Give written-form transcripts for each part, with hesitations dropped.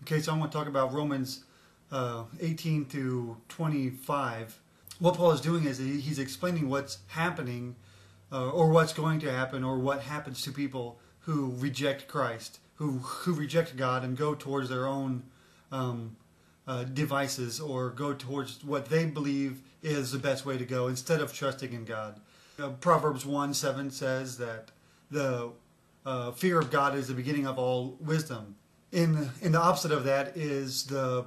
Okay, so I'm going to talk about Romans 18 to 25. What Paul is doing is he's explaining what's happening or what's going to happen or what happens to people who reject Christ, who reject God and go towards their own devices or go towards what they believe is the best way to go instead of trusting in God. Proverbs 1:7 says that the fear of God is the beginning of all wisdom. In the opposite of that is the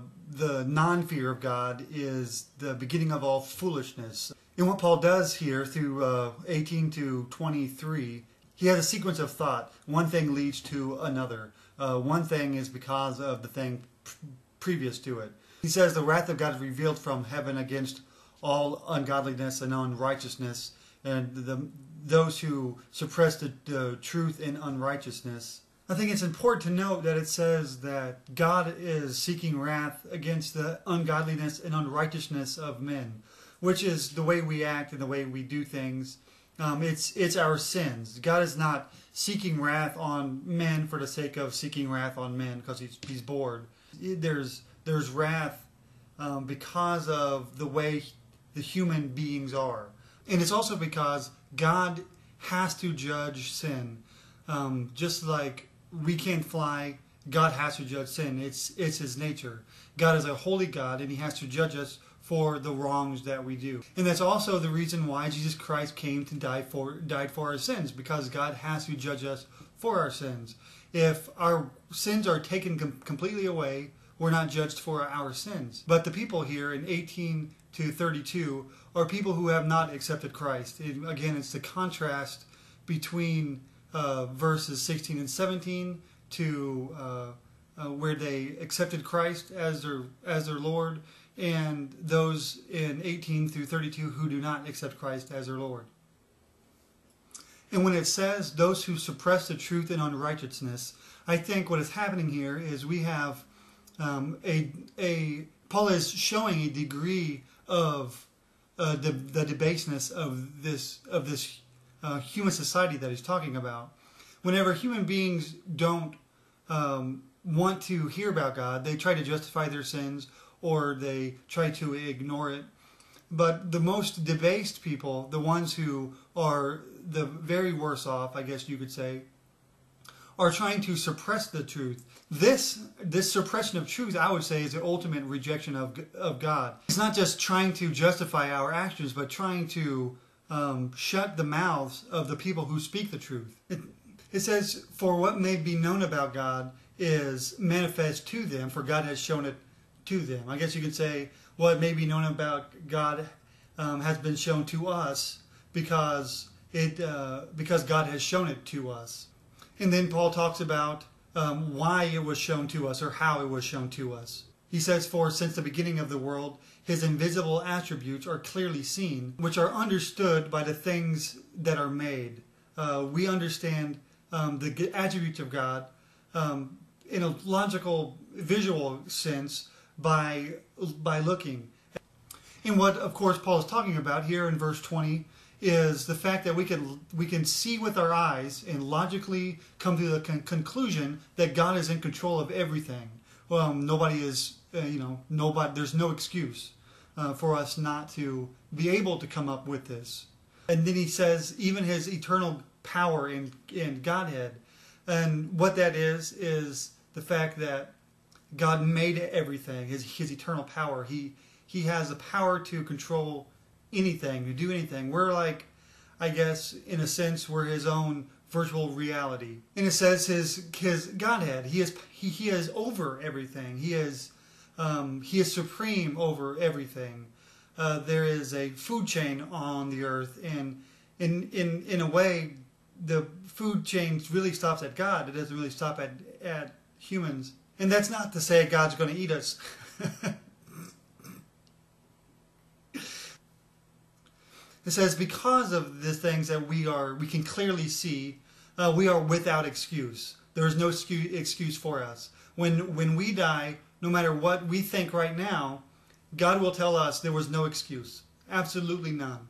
non-fear of God is the beginning of all foolishness. And what Paul does here through 18 to 23, he has a sequence of thought. One thing leads to another. One thing is because of the thing previous to it. He says the wrath of God is revealed from heaven against all ungodliness and unrighteousness, and those who suppress the truth in unrighteousness. I think it's important to note that it says that God is seeking wrath against the ungodliness and unrighteousness of men, which is the way we act and the way we do things. It's our sins. God is not seeking wrath on men for the sake of seeking wrath on men because he's bored. There's wrath because of the way the human beings are. And it's also because God has to judge sin. Just like we can't fly, God has to judge sin. It's His nature. God is a holy God, and He has to judge us for the wrongs that we do. And that's also the reason why Jesus Christ came to died for our sins, because God has to judge us for our sins. If our sins are taken completely away, we're not judged for our sins. But the people here in 18 to 32 are people who have not accepted Christ. Again, it's the contrast between verses 16 and 17 to where they accepted Christ as their Lord, and those in 18 through 32 who do not accept Christ as their Lord. And when it says those who suppress the truth in unrighteousness, I think what is happening here is we have Paul is showing a degree of the debaseness of this human society that he's talking about. Whenever human beings don't want to hear about God, they try to justify their sins or they try to ignore it. But the most debased people, the ones who are the very worst off, I guess you could say, are trying to suppress the truth. This suppression of truth, I would say, is the ultimate rejection of God. It's not just trying to justify our actions, but trying to shut the mouths of the people who speak the truth. It says, for what may be known about God is manifest to them, for God has shown it to them. I guess you could say what may be known about God has been shown to us because God has shown it to us. And then Paul talks about why it was shown to us or how it was shown to us. He says, for since the beginning of the world, His invisible attributes are clearly seen, which are understood by the things that are made. We understand the attributes of God in a logical, visual sense by looking. And what, of course, Paul is talking about here in verse 20 is the fact that we can see with our eyes and logically come to the conclusion that God is in control of everything. Well, nobody is, there's no excuse for us not to be able to come up with this. And then he says even His eternal power in Godhead. And what that is the fact that God made everything, His eternal power. He has the power to control anything, to do anything. We're like, I guess, in a sense, we're His own virtual reality. And it says His Godhead. He is over everything. He is supreme over everything. There is a food chain on the earth, and in a way, the food chain really stops at God. It doesn't really stop at humans. And that's not to say God's going to eat us. It says because of the things that we can clearly see, we are without excuse. There is no excuse for us. When we die, no matter what we think right now, God will tell us there was no excuse. Absolutely none.